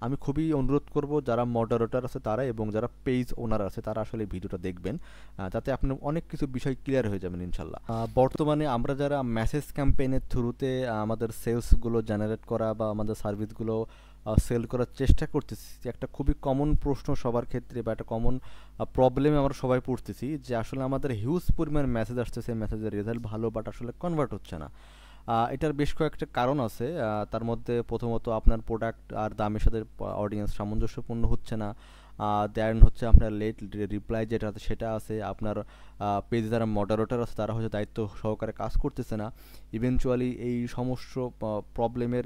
আমি খুবই অনুরোধ করব যারা মডারেটর আছে তারা এবং যারা পেজ ওনার আছে তারা আসলে এই ভিডিওটা দেখবেন, তাতে আপনি অনেক কিছু বিষয় ক্লিয়ার হয়ে যাবেন ইনশাল্লাহ। বর্তমানে আমরা যারা মেসেজ ক্যাম্পেইনের থ্রুতে আমাদের সেলসগুলো জেনারেট করা বা আমাদের সার্ভিসগুলো সেল করার চেষ্টা করতেছি, একটা খুবই কমন প্রশ্ন সবার ক্ষেত্রে বা একটা কমন প্রবলেমে আমরা সবাই পড়তেছি যে আসলে আমাদের হিউজ পরিমাণ মেসেজ আসতেছে, মেসেজের রেজাল্ট ভালো বাট আসলে কনভার্ট হচ্ছে না। এটার বেশ কয়েকটা কারণ আছে। তার মধ্যে প্রথমত আপনার প্রোডাক্ট আর দামের সাথে অডিয়েন্স সামঞ্জস্যপূর্ণ হচ্ছে না। দেন হচ্ছে আপনার লেট রিপ্লাই যেটা আছে সেটা আছে, আপনার পেজে যারা মডারেটর আছে তারা হচ্ছে দায়িত্ব সহকারে কাজ করতেছে না। ইভেনচুয়ালি এই সমস্ত প্রবলেমের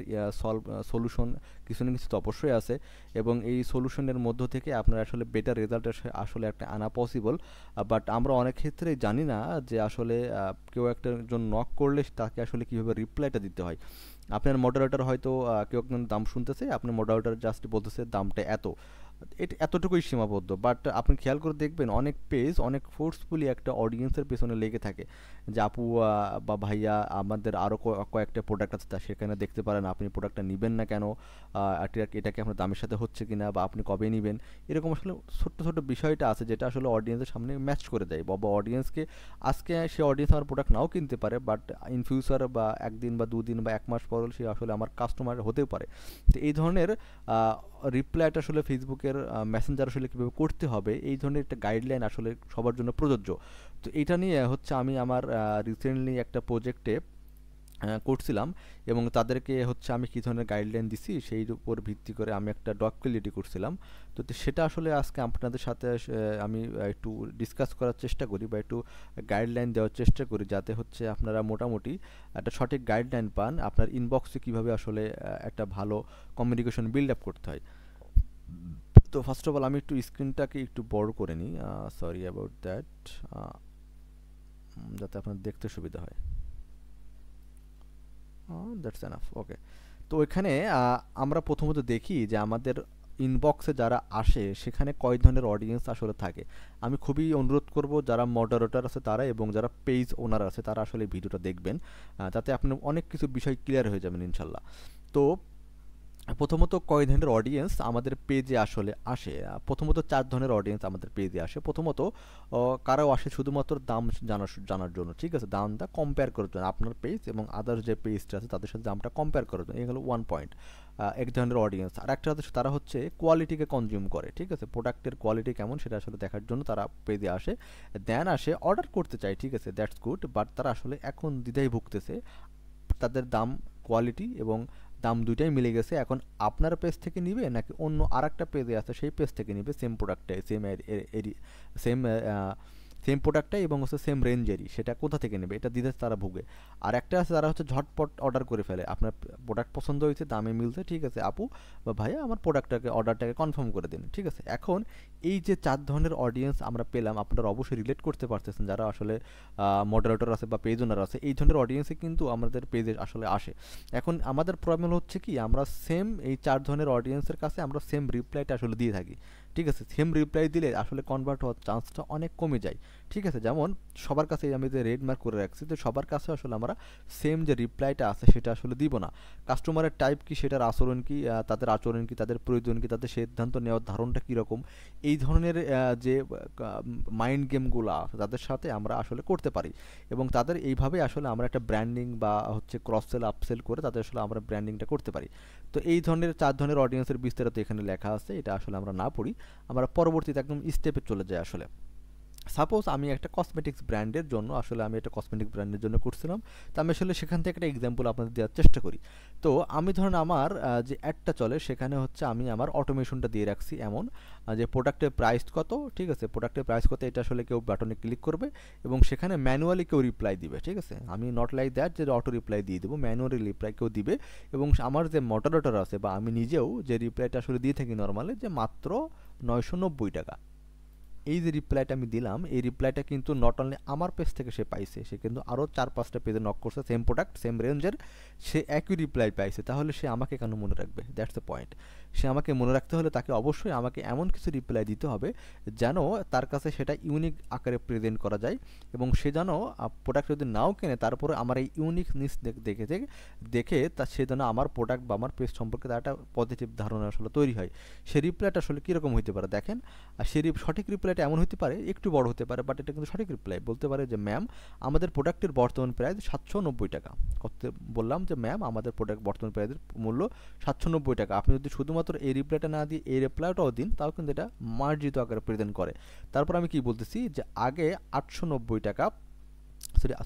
সলিউশন কিছু না কিছু তো অবশ্যই আছে, এবং এই সলিউশনের মধ্য থেকে আপনার আসলে বেটার রেজাল্ট আসলে একটা আনা পসিবল। বাট আমরা অনেক ক্ষেত্রেই জানি না যে আসলে কেউ একটা জন নক করলে তাকে আসলে কীভাবে রিপ্লাইটা দিতে হয়। আপনার মডারেটর হয়তো কেউ একজন দাম শুনতেছে, আপনার মডারেটর জাস্ট বলতেছে দামটা এত, এটা এতটুকুই সীমাবদ্ধ। বাট আপনি খেয়াল করে দেখবেন অনেক পেজ অনেক ফোর্সফুলি একটা অডিয়েন্সের পেছনে লেগে থাকে যে আপু বা ভাইয়া আমাদের আরও কয়েকটা প্রোডাক্ট আছে তা সেখানে দেখতে পারেন, আপনি প্রোডাক্টটা নেবেন না কেন, এটা কি আপনার দামের সাথে হচ্ছে কি না, বা আপনি কবে নেবেন। এরকম আসলে ছোট্ট ছোট্ট বিষয়টা আছে যেটা আসলে অডিয়েন্সের সামনে ম্যাচ করে দেয়, বা অডিয়েন্সকে আজকে সে অডিয়েন্স আমার প্রোডাক্ট নাও কিনতে পারে, বাট ইন ফিউচার বা একদিন বা দুদিন বা এক মাস পর সে আসলে আমার কাস্টমার হতেও পারে। তো এই ধরনের রিপ্লাইটা আসলে ফেসবুকের মেসেঞ্জার আসলে কীভাবে করতে হবে এই ধরনের একটা গাইডলাইন আসলে সবার জন্য প্রযোজ্য। তো এটা নিয়ে হচ্ছে আমি আমার রিসেন্টলি একটা প্রজেক্টে করছিলাম, এবং তাদেরকে হচ্ছে আমি কী ধরনের গাইডলাইন দিছি সেই উপর ভিত্তি করে আমি একটা ডকুমেন্টারি করছিলাম। তো সেটা আসলে আজকে আপনাদের সাথে আমি একটু ডিসকাস করার চেষ্টা করি বা একটু গাইডলাইন দেওয়ার চেষ্টা করি, যাতে হচ্ছে আপনারা মোটামুটি একটা সঠিক গাইডলাইন পান আপনার ইনবক্সে কীভাবে আসলে একটা ভালো কমিউনিকেশন বিল্ড আপ করতে হয়। তো ফার্স্ট অফ অল আমি একটু স্ক্রিনটাকে একটু বড় করে নিই, সরি অ্যাবাউট দ্যাট, যাতে আপনার দেখতে সুবিধা হয়। দ্যাটস এনাফ, ওকে। তো এখানে আমরা প্রথমত দেখি যে আমাদের ইনবক্সে যারা আসে সেখানে কয় ধরনের অডিয়েন্স আসলে থাকে। আমি খুবই অনুরোধ করব যারা মডারেটর আছে তারা এবং যারা পেজ ওনার আছে তারা আসলে ভিডিওটা দেখবেন, তাতে আপনি অনেক কিছু বিষয় ক্লিয়ার হয়ে যাবেন ইনশাল্লাহ। তো প্রথমত কয় ধরনের অডিয়েন্স আমাদের পেজে আসলে আসে। প্রথমত 4 ধরনের অডিয়েন্স আমাদের পেজে আসে। প্রথমত কারাও আসে শুধুমাত্র দাম জানার জন্য, ঠিক আছে, দামটা কম্পেয়ার করার জন্য আপনার পেজ এবং আদার্স যে পেজটা আছে তাদের সাথে দামটা কম্পেয়ার করার জন্য। এই হলো 1 পয়েন্ট, এক ধরনের অডিয়েন্স। আর একটা হচ্ছে তারা হচ্ছে কোয়ালিটিকে কনজিউম করে, ঠিক আছে, প্রোডাক্টের কোয়ালিটি কেমন সেটা আসলে দেখার জন্য তারা পেজে আসে। দেন আসে অর্ডার করতে চায়, ঠিক আছে, দ্যাটস গুড, বাট তারা আসলে এখন দ্বিধায় ভুগতেছে, তাদের দাম কোয়ালিটি এবং দাম দুইটাই মিলে গেছে, এখন আপনার পেজ থেকে নিবে নাকি অন্য আর একটা পেজে আছে সেই পেজ থেকে নিবে সেম প্রোডাক্টটাই, সেম সেম প্রোডাক্টটাই এবং হচ্ছে সেম রেঞ্জেরই, সেটা কোথা থেকে নেবে এটা দিতে তারা ভুগে। আর একটা আছে তারা হচ্ছে ঝটপট অর্ডার করে ফেলে, আপনার প্রোডাক্ট পছন্দ হয়েছে, দামে মিলছে, ঠিক আছে আপু বা ভাইয়া আমার অর্ডারটাকে কনফার্ম করে দিন, ঠিক আছে। এখন এই যে 4 ধরনের অডিয়েন্স আমরা পেলাম, আপনারা অবশ্যই রিলেট করতে পারতেছেন যারা আসলে মডারেটর আছে বা পেজ ওনার আছে, এই ধরনের অডিয়েন্সে কিন্তু আমাদের পেজে আসলে আসে। এখন আমাদের প্রবলেম হচ্ছে কি, আমরা সেম এই 4 ধরনের অডিয়েন্সের কাছে আমরা সেম রিপ্লাইটা আসলে দিয়ে থাকি, ঠিক আছে। সেম রিপ্লাই দিলে আসলে কনভার্ট হওয়ার চান্সটা অনেক কমে যায়, ঠিক আছে। যেমন সবার কাছে আমি যে রেড মার্ক করে রাখছি, তো সবার কাছে আসলে আমরা সেম যে রিপ্লাইটা আছে সেটা আসলে দিব না। কাস্টমারের টাইপ কি, সেটার আচরণ কি, তাদের আচরণ কি, তাদের প্রয়োজন কি, তাদের সিদ্ধান্ত নেওয়ার ধারণটা কীরকম, এই ধরনের যে মাইন্ড গেমগুলো তাদের সাথে আমরা আসলে করতে পারি, এবং তাদের এইভাবে আসলে আমরা একটা ব্র্যান্ডিং বা হচ্ছে ক্রস সেল আপসেল করে তাদের আসলে আমরা ব্র্যান্ডিংটা করতে পারি। তো এই ধরনের 4 ধরনের অডিয়েন্সের বিস্তারিত এখানে লেখা আছে, এটা আসলে আমরা না পড়ি, আমরা পরবর্তীতে একদম স্টেপে চলে যাই। আসলে সাপোজ আমি একটা কসমেটিক্স ব্র্যান্ডের জন্য আসলে আমি একটা কসমেটিক ব্র্যান্ডের জন্য করছিলাম, তো আমি আসলে সেখান থেকে একটা এক্সাম্পল আপনাদের দেওয়ার চেষ্টা করি। তো আমি ধরেন আমার যে অ্যাডটা চলে সেখানে হচ্ছে আমি আমার অটোমেশনটা দিয়ে রাখছি এমন যে প্রোডাক্টের প্রাইস কত, ঠিক আছে, প্রোডাক্টের প্রাইস কত, এটা আসলে কেউ বাটনে ক্লিক করবে এবং সেখানে ম্যানুয়ালি কেউ রিপ্লাই দিবে, ঠিক আছে। আমি নট লাইক দ্যাট যে অটো রিপ্লাই দিয়ে দেবো, ম্যানুয়ালি রিপ্লাই কেউ দিবে, এবং আমার যে মডারেটর আছে বা আমি নিজেও যে রিপ্লাইটা আসলে দিয়ে থাকি নর্মালি যে মাত্র 990 টাকা, এই যে রিপ্লাইটা আমি দিলাম, এই রিপ্লাইটা কিন্তু নট অনলি আমার পেজ থেকে সে পাইছে, সে কিন্তু আরও 4-5টা পেজে নক করছে, সেম প্রোডাক্ট সেম রেঞ্জের, সে একই রিপ্লাই পাইছে। তাহলে সে আমাকে কেন মনে রাখবে? That's the point. সে আমাকে মনে রাখতে হলে তাকে অবশ্যই আমাকে এমন কিছু রিপ্লাই দিতে হবে যেন তার কাছে সেটা ইউনিক আকারে প্রেজেন্ট করা যায়, এবং সে যেন প্রোডাক্ট যদি নাও কেনে তারপরে আমার এই ইউনিকনেস দেখে তা সে যেন আমার প্রোডাক্ট বা আমার পেজ সম্পর্কে তার একটা পজিটিভ ধারণা আসলে তৈরি হয়। সে রিপ্লাইটা আসলে কীরকম হতে পারে দেখেন, আর সে সঠিক রিপ্লাইটা এমন হতে পারে, একটু বড় হতে পারে, বাট এটা কিন্তু সঠিক রিপ্লাই। বলতে পারে যে ম্যাম আমাদের প্রোডাক্টের বর্তমান প্রাইস 790 টাকা। বললাম যে ম্যাম আমাদের প্রোডাক্ট বর্তমান প্রাইসের মূল্য 790 টাকা। আপনি যদি শুধুমাত্র এই রিপ্লাইটা না দিয়ে এই রিপ্লাইটাও দিন, তাও কিন্তু এটা মার্জিত আকারে প্রেজেন্ট করে। তারপর আমি কি বলতেছি যে আগে 890 টাকা,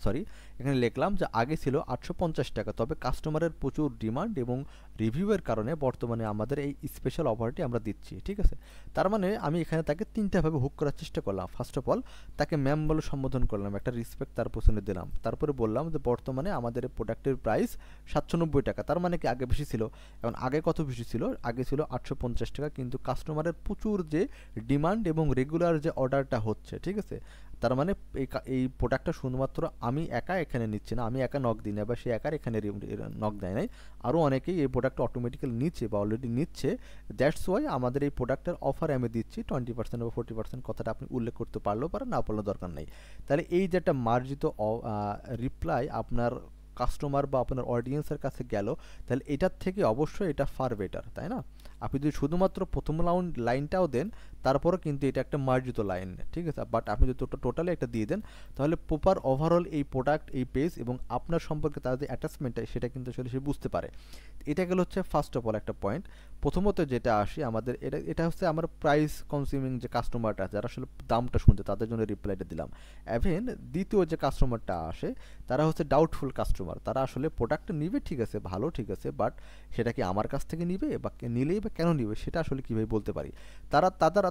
সরি এখানে লিখলাম যে আগে ছিল 850 টাকা, তবে কাস্টমারের প্রচুর ডিমান্ড এবং রিভিউয়ের কারণে বর্তমানে আমাদের এই স্পেশাল অফারটি আমরা দিচ্ছি। ঠিক আছে, তার মানে আমি এখানে তাকে তিনটাভাবে হুক করার চেষ্টা করলাম। ফার্স্ট অফ অল তাকে ম্যাম বলে সম্বোধন করলাম, একটা রেসপেক্ট তার পেছনে দিলাম। তারপরে বললাম যে বর্তমানে আমাদের প্রোডাক্টের প্রাইস 790 টাকা, তার মানে কি আগে বেশি ছিল? এখন আগে কত বেশি ছিল? আগে ছিল 850 টাকা, কিন্তু কাস্টমারের প্রচুর যে ডিমান্ড এবং রেগুলার যে অর্ডারটা হচ্ছে, ঠিক আছে, তার মানে এই প্রোডাক্টটা শুধুমাত্র আমি একা এখানে নিচ্ছি না, আমি একা নক দিই না বা সে একার এখানে নক দেয় নাই, আরও অনেকেই এই প্রোডাক্টটা অটোমেটিক্যালি নিচ্ছে বা অলরেডি নিচ্ছে। দ্যাটস ওয়াই আমাদের এই প্রোডাক্টের অফারে আমি দিচ্ছি 20% বা 40%, কথাটা আপনি উল্লেখ করতে পারলেও পারেন, না পারলেও দরকার নেই। তাহলে এই যে একটা মার্জিত রিপ্লাই আপনার কাস্টমার বা আপনার অডিয়েন্সের কাছে গেল, তাহলে এটার থেকে অবশ্যই এটা ফার বেটার, তাই না? আপনি যদি শুধুমাত্র প্রথম লাইনটাও দেন তারপরও কিন্তু এটা একটা মার্জিত লাইন, ঠিক আছে, বাট আপনি যদি টোটালি একটা দিয়ে দেন তাহলে প্রপার ওভারঅল এই প্রোডাক্ট, এই পেজ এবং আপনার সম্পর্কে তার যে অ্যাটাচমেন্টটা সেটা কিন্তু আসলে সে বুঝতে পারে। এটা গেল হচ্ছে ফার্স্ট অফ অল একটা পয়েন্ট। প্রথমত যেটা আসি আমাদের, এটা হচ্ছে আমার প্রাইস কনজিউমিং যে কাস্টমারটা যারা আসলে দামটা শুনছে তাদের জন্য রিপ্লাইটা দিলাম। এভেন দ্বিতীয় যে কাস্টমারটা আসে তারা হচ্ছে ডাউটফুল কাস্টমার, তারা আসলে প্রোডাক্টটা নিবে, ঠিক আছে, ভালো, ঠিক আছে, বাট সেটা কি আমার কাছ থেকে নিবে বা নিলেই বা কেন নিবে সেটা আসলে কীভাবে বলতে পারি।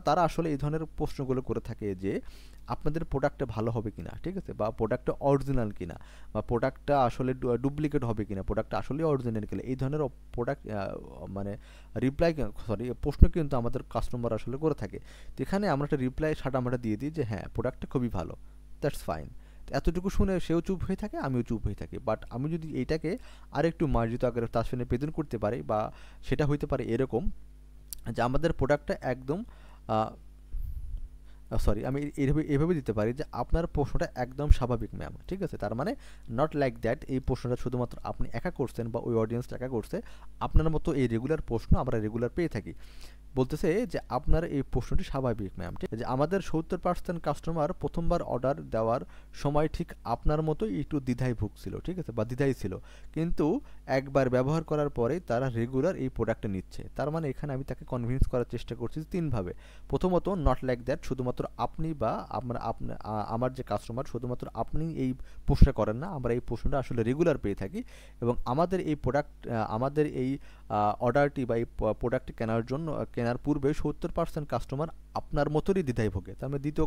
তারা আসলে এই ধরনের প্রশ্নগুলো করে থাকে যে আপনাদের প্রোডাক্টটা ভালো হবে কিনা, ঠিক আছে, বা প্রোডাক্টটা অরিজিনাল কিনা, বা প্রোডাক্টটা আসলে ডুপ্লিকেট হবে কিনা, প্রোডাক্টটা আসলে অরিজিনাল কিনা, এই ধরনের প্রোডাক্ট মানে প্রশ্ন কিন্তু আমাদের কাস্টমার আসলে করে থাকে। তো এখানে আমরা একটা রিপ্লাই সাটামাটা দিয়ে দিই যে হ্যাঁ প্রোডাক্টটা খুবই ভালো, দ্যাটস ফাইন। এতটুকু শুনে সেও চুপ হয়ে থাকে, আমিও চুপ হয়ে থাকি। বাট আমি যদি এইটাকে আরেকটু মার্জিত আকারে তার সামনে প্রেজেন্ট করতে পারি, বা সেটা হইতে পারে এরকম যে আমাদের প্রোডাক্টটা একদম আমি এভাবে দিতে পারি যে আপনার প্রশ্নটা একদম স্বাভাবিক ম্যাম, ঠিক আছে, তার মানে নট লাইক দ্যাট এই প্রশ্নটা শুধুমাত্র আপনি একা করছেন বা ওই অডিয়েন্সটা একা করছে, আপনার মতো এই রেগুলার প্রশ্ন আমরা রেগুলার পেয়ে থাকি। বলতেছে যে আপনার এই প্রশ্নটি স্বাভাবিক ম্যাম, ঠিক আছে, আমাদের 70% কাস্টমার প্রথমবার অর্ডার দেওয়ার সময় ঠিক আপনার মতো একটু দ্বিধায় ভুগছিল, ঠিক আছে, বা দ্বিধায় ছিল, কিন্তু একবার ব্যবহার করার পরে তারা রেগুলার এই প্রোডাক্টটা নিচ্ছে। তার মানে এখানে আমি তাকে কনভিন্স করার চেষ্টা করছি তিনভাবে। প্রথমত নট লাইক দ্যাট, শুধুমাত্র আপনি বা আমার যে কাস্টমার শুধুমাত্র আপনি এই প্রশ্নটা করেন না, আমরা এই প্রশ্নটা আসলে রেগুলার পেয়ে থাকি, এবং আমাদের এই প্রোডাক্ট আমাদের এই অর্ডারটি বা এই প্রোডাক্টটি কেনার পূর্বে 70% কাস্টমার আপনার মতোই দ্বিধায় ভোগে। তার মানে দ্বিতীয়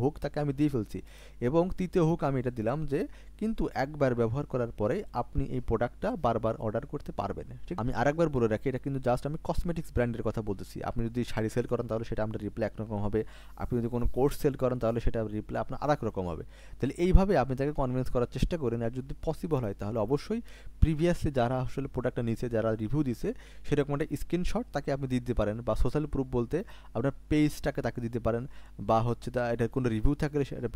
হুক তাকে আমি দিয়ে ফেলছি, এবং তৃতীয় হুক আমি এটা দিলাম যে কিন্তু একবার ব্যবহার করার পরে আপনি এই প্রোডাক্টটা বারবার অর্ডার করতে পারবেন। ঠিক, আমি আরেকবার বলে রাখি এটা কিন্তু জাস্ট আমি কসমেটিক্স ব্র্যান্ডের কথা বলতেছি। আপনি যদি শাড়ি সেল করেন তাহলে সেটা আপনার রিপ্লাই একরকম হবে, আপনি যদি কোনো কোর্স সেল করেন তাহলে সেটা রিপ্লাই আপনার আরেক রকম হবে। তাহলে এইভাবে আপনি তাকে কনভিন্স করার চেষ্টা করেন, আর যদি পসিবল হয় তাহলে অবশ্যই প্রিভিয়াসলি যারা আসলে প্রোডাক্টটা নিয়েছে, যারা রিভিউ দিছে সেরকম একটা স্ক্রিনশট তাকে আপনি দিতে পারেন, বা সোশ্যাল প্রুফ বলতে আপনার পেজটাকে তাকে দিতে পারেন, বা হচ্ছে এটার কোনো রিভিউ থাকলে সেটা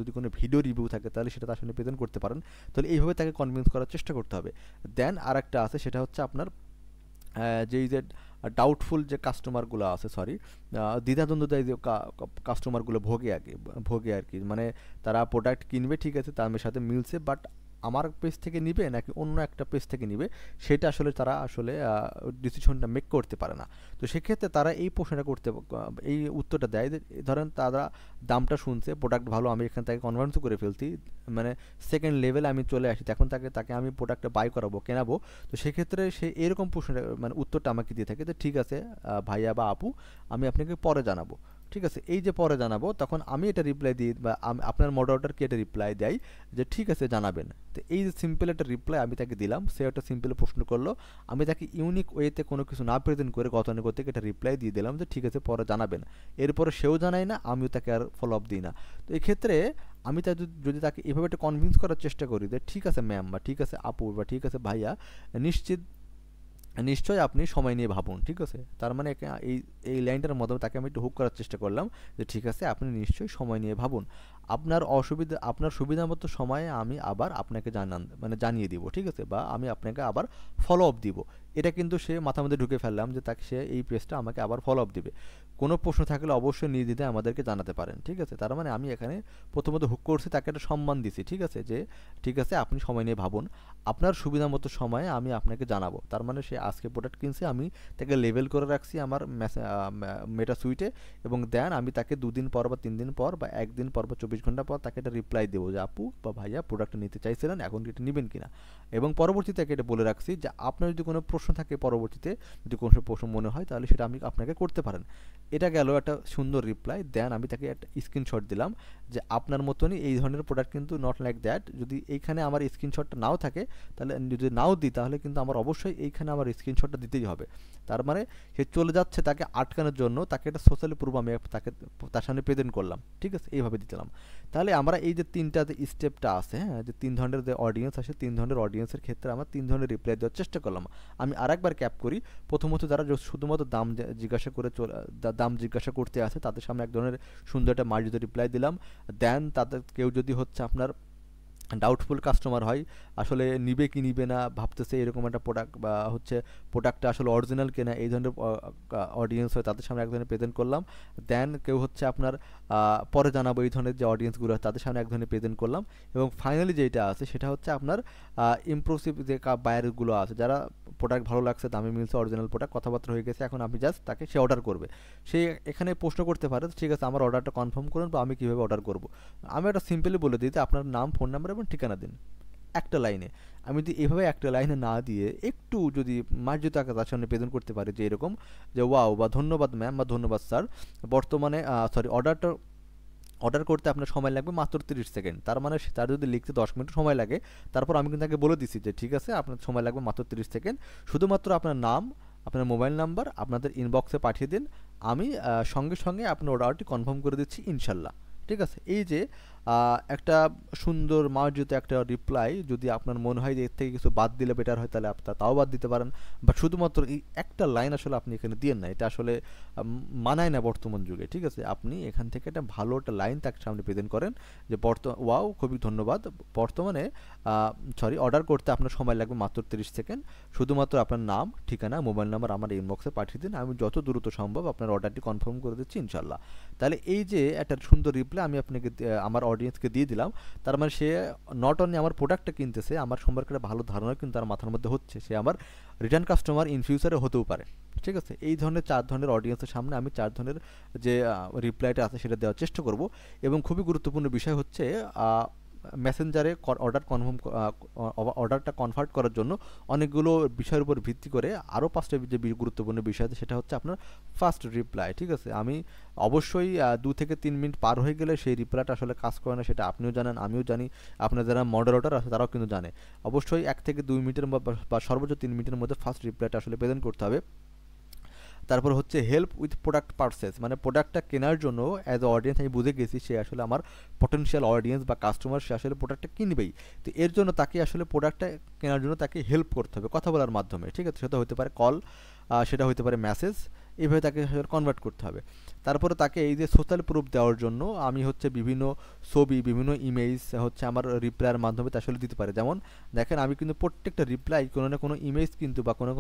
যদি কোনো ভিডিও রিভিউ থাকে তাহলে সেটা তার সামনে প্রেজেন্ট করতে পারেন। তাহলে এইভাবে তাকে কনভিন্স করার চেষ্টা করতে হবে। দেন আর একটা আছে, সেটা হচ্ছে আপনার যে ডাউটফুল যে কাস্টমারগুলো আছে, দ্বিধাদ্বন্দ্বতায় যে কাস্টমারগুলো ভোগে আর কি, মানে তারা প্রোডাক্ট কিনবে, ঠিক আছে, তার সাথে মিলছে, বাট আমার পেজ থেকে নিবে নাকি অন্য একটা পেজ থেকে নিবে সেটা আসলে তারা আসলে ডিসিশনটা মেক করতে পারে না। তো সেক্ষেত্রে তারা এই প্রশ্নটা এই উত্তরটা দেয় যে ধরেন তারা দামটা শুনছে, প্রোডাক্ট ভালো, আমি এখান থেকে কনভার্স করে ফেলছি, মানে সেকেন্ড লেভেলে আমি চলে আসি, এখন তাকে আমি প্রোডাক্টটা বাই করাবো, কেনাবো। তো সেক্ষেত্রে সে এরকম প্রশ্নটা মানে উত্তরটা আমাকে দিয়ে থাকে যে ঠিক আছে ভাইয়া বা আপু, আমি আপনাকে পরে জানাবো, ঠিক আছে, এই যে পরে জানাবো, তখন আমি এটা রিপ্লাই দিই বা আপনার মডারেটরকে এটা রিপ্লাই দেয় যে ঠিক আছে জানাবেন। তো এই যে সিম্পল একটা রিপ্লাই আমি তাকে দিলাম, সে একটা সিম্পল প্রশ্ন করলো, আমি তাকে ইউনিক ওয়েতে কোনো কিছু না প্রেজেন্ট করে গতানুগতিক একটা রিপ্লাই দিয়ে দিলাম যে ঠিক আছে পরে জানাবেন। এরপরে সেও জানায় না, আমিও তাকে আর ফলো আপ দিই না। তো এক্ষেত্রে আমি যদি তাকে এভাবে একটা কনভিন্স করার চেষ্টা করি যে ঠিক আছে ম্যাম বা ঠিক আছে আপু বা ঠিক আছে ভাইয়া, নিশ্চিত নিশ্চয়ই আপনি সময় নিয়ে ভাবুন, ঠিক আছে? তার মানে এই এই লাইনটার মাধ্যমে তাকে আমি একটু হুক করার চেষ্টা করলাম যে ঠিক আছে আপনি নিশ্চয়ই সময় নিয়ে ভাবুন, আপনার সুবিধা মতো সময়ে আমি আবার আপনাকে জানিয়ে দিব, ঠিক আছে? বা আমি আপনাকে আবার ফলো আপ দিব। এটা কিন্তু সে মাথার মধ্যে ঢুকে ফেললাম যে সে এই পেজটা আমাকে আবার ফলো আপ দিবে। কোনো প্রশ্ন থাকলে অবশ্যই নির্দ্বিধায় আমাদেরকে জানাতে পারেন, ঠিক আছে? তার মানে আমি এখানে প্রথমত হুক করছি, তাকে একটা সম্মান দিছি, ঠিক আছে? যে ঠিক আছে আপনি সময় নিয়ে ভাবুন, আপনার সুবিধা মতো সময়ে আমি আপনাকে জানাবো। তার মানে সে আজকে প্রোডাক্ট কিনছে, আমি তাকে লেবেল করে রাখছি আমার মেটা সুইটে, এবং দেন আমি তাকে 2 দিন পর বা 3 দিন পর বা 1 দিন পর বা 24 ঘন্টা পর তাকে একটা রিপ্লাই দেবো যে আপু বা ভাইয়া প্রোডাক্টটা নিতে চাইছিলেন, এখন কি এটা নেবেন কিনা। এবং পরবর্তীতে তাকে এটা বলে রাখছি যে আপনার যদি কোনো প্রশ্ন থাকে, পরবর্তীতে যদি কোনো প্রশ্ন মনে হয় তাহলে সেটা আমি আপনাকে করতে পারেন। এটা গেল একটা সুন্দর রিপ্লাই। দেন আমি তাকে একটা স্ক্রিনশট দিলাম যে আপনার মতনই এই ধরনের প্রোডাক্ট কিন্তু নট লাইক দ্যাট, যদি এইখানে আমার স্ক্রিনশটটা নাও থাকে তাহলে যদি নাও দিই তাহলে কিন্তু আমার অবশ্যই এইখানে আমার স্ক্রিনশটটা দিতেই হবে। তার মানে সে চলে যাচ্ছে, তাকে আটকানোর জন্য তাকে একটা সোশ্যালি প্রুফ আমি তাকে তার সামনে প্রেজেন্ট করলাম, ঠিক আছে? এইভাবে দিলাম। তাহলে আমরা এই যে তিনটা যে স্টেপটা আছে, হ্যাঁ, যে 3 ধরনের যে অডিয়েন্স আসে, 3 ধরনের অডিয়েন্সের ক্ষেত্রে আমরা 3 ধরনের রিপ্লাই দেওয়ার চেষ্টা করলাম। আমি আরেকবার ক্যাপ করি। প্রথমত যারা শুধুমাত্র দাম জিজ্ঞাসা করতে আসে তাদের সামনে এক ধরনের সুন্দর একটা মার্জিত রিপ্লাই দিলাম। দেন তাদের কেউ যদি হচ্ছে আপনার ডাউটফুল কাস্টমার হয়, আসলে নিবে কি নিবে না ভাবতেছে এরকম একটা প্রোডাক্ট, বা হচ্ছে প্রোডাক্টটা আসলে অরিজিনাল কিনা, এই ধরনের অডিয়েন্স হয় তাদের সামনে এক ধরনের প্রেজেন্ট করলাম। দেন কেউ হচ্ছে আপনার পরে জানাবো, এই ধরনের যে অডিয়েন্সগুলো তাদের সামনে এক ধরনের প্রেজেন্ট করলাম। এবং ফাইনালি যেটা আছে সেটা হচ্ছে আপনার ইমপ্রেসিভ যে বায়ারগুলো আছে, যারা প্রোডাক্ট ভালো লাগছে, দামে মিলছে, অরিজিনাল প্রোডাক্ট, কথাবার্তা হয়ে গেছে, এখন আমি জাস্ট তাকে সে অর্ডার করবে। সে এখানে প্রশ্ন করতে পারে ঠিক আছে আমার অর্ডারটা কনফার্ম করুন বা আমি কীভাবে অর্ডার করব। আমি একটা সিম্পলি বলে দিই যে আপনার নাম, ফোন নাম্বার এবং ঠিকানা দিন একটা লাইনে। আমি যদি এভাবে একটা লাইনে না দিয়ে একটু যদি মার্জিত আকার তার সামনে প্রেজেন্ট করতে পারি যে এরকম যে ওয়াও বা ধন্যবাদ ম্যাম বা ধন্যবাদ স্যার, বর্তমানে অর্ডার করতে আপনার সময় লাগবে মাত্র 30 সেকেন্ড। তার মানে তার যদি লিখতে 10 মিনিট সময় লাগে, তারপর আমি কিন্তু তাকে বলে দিচ্ছি যে ঠিক আছে আপনার সময় লাগবে মাত্র 30 সেকেন্ড, শুধুমাত্র আপনার নাম, আপনার মোবাইল নাম্বার আপনাদের ইনবক্সে পাঠিয়ে দিন, আমি সঙ্গে সঙ্গে আপনার অর্ডারটি কনফার্ম করে দিচ্ছি ইনশাল্লাহ। ঠিক আছে, এই যে একটা সুন্দর মার্জিত একটা রিপ্লাই, যদি আপনার মনে হয় যে এর থেকে কিছু বাদ দিলে বেটার হয় তাহলে আপনার তাও বাদ দিতে পারেন, বা শুধুমাত্র এই একটা লাইন আসলে আপনি এখানে দিয়েন না, এটা আসলে মানায় না বর্তমান যুগে। ঠিক আছে, আপনি এখান থেকে একটা ভালো একটা লাইন তার সামনে প্রেজেন্ট করেন যে ওয়াও খুবই ধন্যবাদ, বর্তমানে অর্ডার করতে আপনার সময় লাগবে মাত্র 30 সেকেন্ড, শুধুমাত্র আপনার নাম, ঠিকানা, মোবাইল নাম্বার আমার ইনবক্সে পাঠিয়ে দিন, আমি যত দ্রুত সম্ভব আপনার অর্ডারটি কনফার্ম করে দিচ্ছি ইনশাল্লাহ। তাহলে এই যে একটা সুন্দর রিপ্লাই আমি আপনাকে আমার অডিয়েন্সকে দিয়ে দিলাম, তার মানে সে নট অনলি আমার প্রোডাক্টটা কিনতেছে, আমার সম্পর্কে একটা ভালো ধারণা কিন্তু তার মাথার মধ্যে হচ্ছে, সে আমার রিটার্ন কাস্টমার ইন ফিউচারে হতেও পারে। ঠিক আছে, এই ধরনের 4 ধরনের অডিয়েন্সের সামনে আমি 4 ধরনের যে রিপ্লাইটা আছে সেটা দেওয়ার চেষ্টা করব। এবং খুবই গুরুত্বপূর্ণ বিষয় হচ্ছে মেসেঞ্জারে অর্ডারটা কনভার্ট করার জন্য অনেকগুলো বিষয়ের উপর ভিত্তি করে আরও 5টা যে গুরুত্বপূর্ণ বিষয় আছে সেটা হচ্ছে আপনার ফার্স্ট রিপ্লাই। ঠিক আছে, আমি অবশ্যই 2 থেকে 3 মিনিট পার হয়ে গেলে সেই রিপ্লাইটা আসলে কাজ করে না, সেটা আপনিও জানেন, আমিও জানি, আপনার যারা মডারেটর আছে তারাও কিন্তু জানে। অবশ্যই 1 থেকে 2 মিনিটের বা সর্বোচ্চ 3 মিনিটের মধ্যে ফার্স্ট রিপ্লাইটা আসলে প্রেজেন্ট করতে হবে। তারপর হচ্ছে হেল্প উইথ প্রোডাক্ট পারচেস, মানে প্রোডাক্টটা কেনার জন্য অ্যাজ এ অডিয়েন্স আমি বুঝে গেছি সে আসলে আমার পটেনশিয়াল অডিয়েন্স বা কাস্টমার, সে আসলে প্রোডাক্টটা কিনবেই। তো এর জন্য তাকে আসলে প্রোডাক্টটা কেনার জন্য তাকে হেল্প করতে হবে কথা বলার মাধ্যমে। ঠিক আছে, সেটা হতে পারে কল, সেটা হতে পারে মেসেজ, এইভাবে তাকে কনভার্ট করতে হবে। তারপরে তাকে এই যে সোশ্যাল প্রুফ দেওয়ার জন্য আমি হচ্ছে বিভিন্ন ছবি, বিভিন্ন ইমেজ হচ্ছে আমার রিপ্লাইয়ের মাধ্যমে তা আসলে দিতে পারে। যেমন দেখেন আমি কিন্তু প্রত্যেকটা রিপ্লাই কোনো না কোনো ইমেজ কিন্তু বা কোনো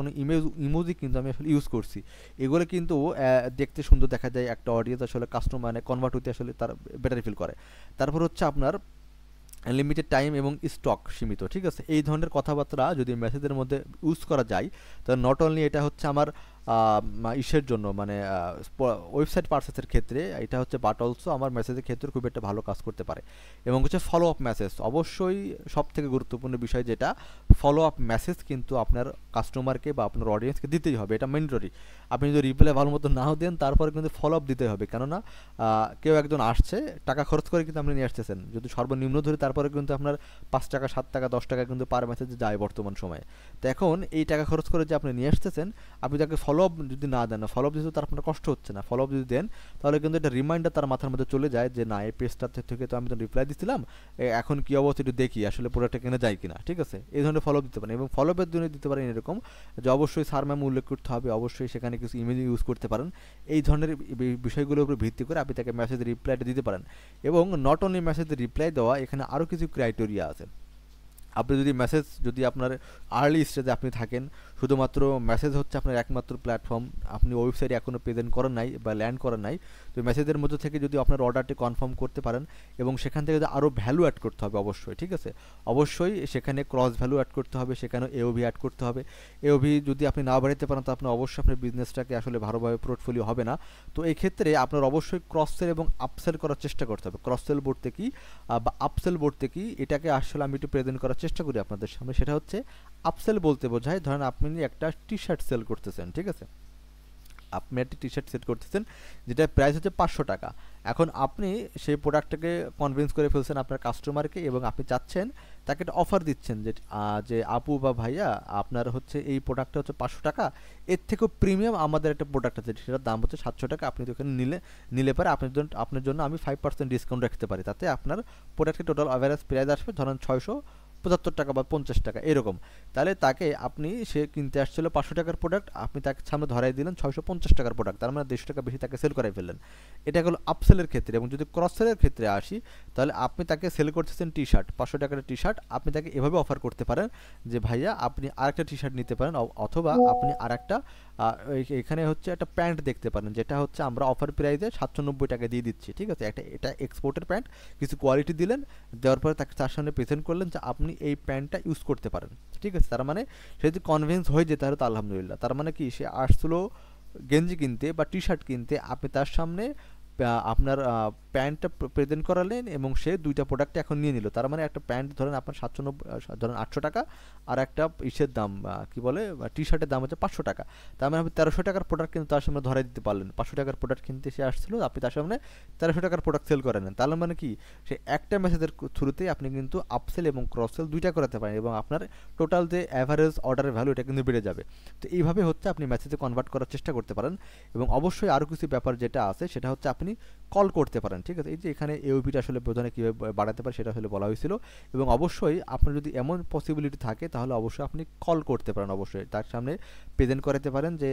ইমোজি কিন্তু আমি আসলে ইউজ করছি। এগুলো কিন্তু দেখতে সুন্দর দেখা যায়, একটা অডিয়েন্স আসলে কাস্টমার মানে কনভার্ট হতে আসলে তার বেটার ফিল করে। তারপর হচ্ছে আপনার লিমিটেড টাইম এবং স্টক সীমিত। ঠিক আছে, এই ধরনের কথাবার্তা যদি মেসেজের মধ্যে ইউজ করা যায়, তাহলে নট অনলি এটা হচ্ছে আমার ইসের জন্য মানে ওয়েবসাইট পারচেসের ক্ষেত্রে এটা হচ্ছে, বাট অলসো আমার মেসেজের ক্ষেত্রে খুব একটা ভালো কাজ করতে পারে। এবং হচ্ছে ফলো আপ মেসেজ, অবশ্যই সব থেকে গুরুত্বপূর্ণ বিষয় যেটা, ফলো আপ মেসেজ কিন্তু আপনার কাস্টমারকে বা আপনার অডিয়েন্সকে দিতেই হবে, এটা ম্যান্ডেটরি। আপনি যদি রিপ্লাই ভালো মতো নাও দেন, তারপরে কিন্তু ফলো আপ দিতে হবে, কেননা কেউ একজন আসছে, টাকা খরচ করে কিন্তু আপনি নিয়ে আসতেছেন, যদি সর্বনিম্ন ধরে তারপরে কিন্তু আপনার 5 টাকা 7 টাকা 10 টাকা কিন্তু পার মেসেজে যায় বর্তমান সময়ে। তো এখন এই টাকা খরচ করে যে আপনি নিয়ে আসতেছেন, আপনি তাকে ফলো আপ যদি না দেন, ফলো আপ দিতে তার আপনার কষ্ট হচ্ছে না, ফলো আপ যদি দেন তাহলে কিন্তু একটা রিমাইন্ডার তার মাথার মধ্যে চলে যায় যে না, এই পেজটা থেকে তো আমি তো রিপ্লাই দিচ্ছিলাম, এখন কি অবস্থা একটু দেখি আসলে প্রোডাক্টটা কিনে যায় কিনা, ঠিক আছে? এই ধরনের ফলো আপ দিতে পারেন। এবং ফলো আপের জন্য দিতে পারেন এরকম যে অবশ্যই স্যার ম্যাম উল্লেখ করতে হবে, অবশ্যই সেখানে কিছু ইমেজ ইউজ করতে পারেন। এই ধরনের বিষয়গুলোর উপর ভিত্তি করে আপনি তাকে মেসেজ রিপ্লাইটা দিতে পারেন। এবং নট অনলি মেসেজ রিপ্লাই দেওয়া, এখানে আরও কিছু ক্রাইটেরিয়া আছে। আপনি যদি মেসেজ, যদি আপনার আর্লি স্টেজে আপনি থাকেন, শুধুমাত্র মেসেজ হচ্ছে আপনার একমাত্র প্ল্যাটফর্ম, আপনি ওয়েবসাইটে এখনও প্রেজেন্ট করেন নাই বা ল্যান্ড করেন নাই, তো মেসেজের মধ্যে থেকে যদি আপনার অর্ডারটি কনফার্ম করতে পারেন এবং সেখান থেকে যদি আরও ভ্যালু অ্যাড করতে হবে অবশ্যই, ঠিক আছে? অবশ্যই সেখানে ক্রস ভ্যালু অ্যাড করতে হবে, সেখানে এওভি অ্যাড করতে হবে। এওভি যদি আপনি না বাড়াতে পারেন, তো আপনার অবশ্যই আপনার বিজনেসটাকে আসলে ভালোভাবে পোর্টফোলিও হবে না। তো এই ক্ষেত্রে আপনার অবশ্যই ক্রস সেল এবং আপসেল করার চেষ্টা করতে হবে। ক্রস সেল বলতে কি বা আপসেল বলতে কি, এটাকে আসলে আমি একটু প্রেজেন্ট করার চেষ্টা করি আপনাদের সামনে। সেটা হচ্ছে, আপসেল বলতে বোঝায়, ধরেন আপনি একটা টি শার্ট সেল করতেছেন, ঠিক আছে? আপনি একটা টি শার্ট সেট করতেছেন যেটার প্রাইস হচ্ছে 500 টাকা। এখন আপনি সেই প্রোডাক্টটাকে কনভিন্স করে ফেলছেন আপনার কাস্টমারকে, এবং আপনি চাচ্ছেন তাকে একটা অফার দিচ্ছেন যে যে আপু বা ভাইয়া, আপনার হচ্ছে এই প্রোডাক্টটা হচ্ছে 500 টাকা, এর থেকেও প্রিমিয়াম আমাদের একটা প্রোডাক্ট আছে সেটার দাম হচ্ছে 700 টাকা, আপনি তো এখানে নিলে পারে আপনার জন্য আমি 5% ডিসকাউন্ট রাখতে পারি, তাতে আপনার প্রোডাক্টের টোটাল অ্যাভারেজ প্রাইস আসবে ধরেন 675 টাকা বা 50 টাকা এরকম। তাহলে তাকে আপনি, সে কিনতে আসছিল 500 টাকার প্রোডাক্ট, আপনি তাকে সামনে ধরাই দিলেন 650 টাকার প্রোডাক্ট, তার মানে 150 টাকা বেশি তাকে সেল করাই ফেললেন। এটা হলো আপসেলের ক্ষেত্রে। এবং যদি ক্রস সেলের ক্ষেত্রে আসি, তাহলে আপনি তাকে সেল করতেছেন টি শার্ট, 500 টাকার টি শার্ট, আপনি তাকে এভাবে অফার করতে পারেন যে ভাইয়া আপনি আরেকটা টি শার্ট নিতে পারেন, অথবা আপনি আরেকটা এখানে হচ্ছে একটা প্যান্ট দেখতে পারেন, যেটা হচ্ছে আমরা অফার প্রাইসে 790 টাকা দিয়ে দিচ্ছি, ঠিক আছে? এটা এক্সপোর্টের প্যান্ট, কিছু কোয়ালিটি দিলেন, দেওয়ার পরে তাকে তার সামনে প্রেজেন্ট করলেন যে আপনি এই প্যান্টটা ইউজ করতে পারেন, ঠিক আছে? তার মানে সে যদি কনভিন্স হয়ে যেত তাহলে তো আলহামদুলিল্লাহ। তার মানে কি, সে আসছিল গেঞ্জি কিনতে বা টি শার্ট কিনতে, আপনি তার সামনে আপনার প্যান্টটা প্রেজেন্ট করালেন এবং সে দুইটা প্রোডাক্ট এখন নিয়ে নিল। তার মানে একটা প্যান্ট ধরেন আপনার 790, ধরেন 800 টাকা, আর একটা ইসের দাম কি বলে টি শার্টের দাম হচ্ছে 500 টাকা। তার মানে আপনি 1300 টাকার প্রোডাক্ট কিন্তু তার সামনে ধরাই দিতে পারলেন। 500 টাকার প্রোডাক্ট কিনতে সে আসছিল, আপনি তার সামনে 1300 টাকার প্রোডাক্ট সেল করে নেন। তাহলে মানে কি, সে একটা মেসেজের থ্রুতেই আপনি কিন্তু আপসেল এবং ক্রস সেল দুইটা করাতে পারেন, এবং আপনার টোটাল যে অ্যাভারেজ অর্ডারের ভ্যালু এটা কিন্তু বেড়ে যাবে। তো এইভাবে হচ্ছে আপনি মেসেজে কনভার্ট করার চেষ্টা করতে পারেন। এবং অবশ্যই আরও কিছু ব্যাপার যেটা আছে, সেটা হচ্ছে আপনি কল করতে পারেন, ঠিক আছে? এই যে এখানে এওপিটা আসলে প্রধানে কীভাবে বাড়াতে পারে সেটা আসলে বলা হয়েছিল। এবং অবশ্যই আপনার যদি এমন পসিবিলিটি থাকে, তাহলে অবশ্যই আপনি কল করতে পারেন, অবশ্যই তার সামনে প্রেজেন্ট করাতে পারেন যে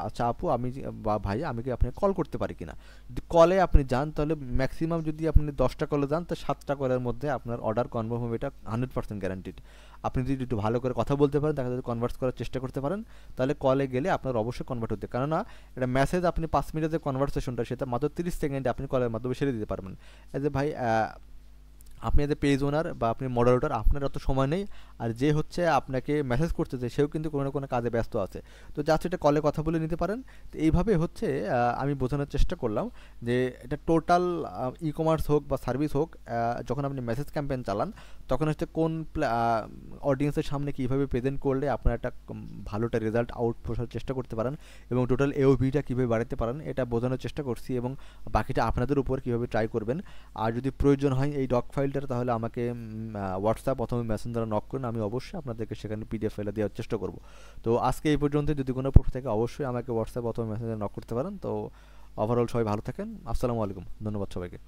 আচ্ছা আপু, আমি বা ভাই, আমি কি আপনাকে কল করতে পারি কিনা। যদি কলে আপনি যান, তাহলে ম্যাক্সিমাম যদি আপনি 10টা কলে যান, তো 7টা কলের মধ্যে আপনার অর্ডার কনফার্ম হবে, এটা 100% গ্যারান্টিড। আপনি যদি একটু ভালো করে কথা বলতে পারেন, তাকে যদি কনভার্ট করার চেষ্টা করতে পারেন, তাহলে কলে গেলে আপনার অবশ্যই কনভার্ট হতে, কেননা এটা মেসেজ আপনি 5 মিনিটের যে কনভারসেশনটা, সেটা মাত্র 30 সেকেন্ডে আপনি কলের মাধ্যমে সেরে দিতে পারবেন। এজ এ ভাই, আপনি এজ এ পেজ ওনার বা আপনি মডারেটর, আপনার অত সময় নেই, আর যে হচ্ছে আপনাকে মেসেজ করতেছে সেও কিন্তু কোনো না কোনো কাজে ব্যস্ত আছে, তো জাস্ট এটা কলে কথা বলে নিতে পারেন। তো এইভাবে হচ্ছে আমি বোঝানোর চেষ্টা করলাম যে এটা টোটাল ই কমার্স হোক বা সার্ভিস হোক, যখন আপনি মেসেজ ক্যাম্পেইন চালান, তখন হচ্ছে কোন অডিয়েন্সের সামনে কীভাবে প্রেজেন্ট করলে আপনার একটা ভালো একটা রেজাল্ট আউট পোষার চেষ্টা করতে পারেন, এবং টোটাল এওভিটা কীভাবে বাড়াতে পারেন এটা বোঝানোর চেষ্টা করছি। এবং বাকিটা আপনাদের উপর কীভাবে ট্রাই করবেন। আর যদি প্রয়োজন হয় এই ডক ফাইলটার, তাহলে আমাকে হোয়াটসঅ্যাপ অথবা মেসেঞ্জারে নক করুন, আমি অবশ্যই আপনাদেরকে সেখানে পিডিএফ ফাইলে দেওয়ার চেষ্টা করব। তো আজকে এই পর্যন্ত, যদি কোনো প্রশ্ন থাকে অবশ্যই আমাকে হোয়াটসঅ্যাপ অথবা মেসেঞ্জারে নক করতে পারেন। তো ওভারঅল সবাই ভালো থাকেন, আসসালামু আলাইকুম, ধন্যবাদ সবাইকে।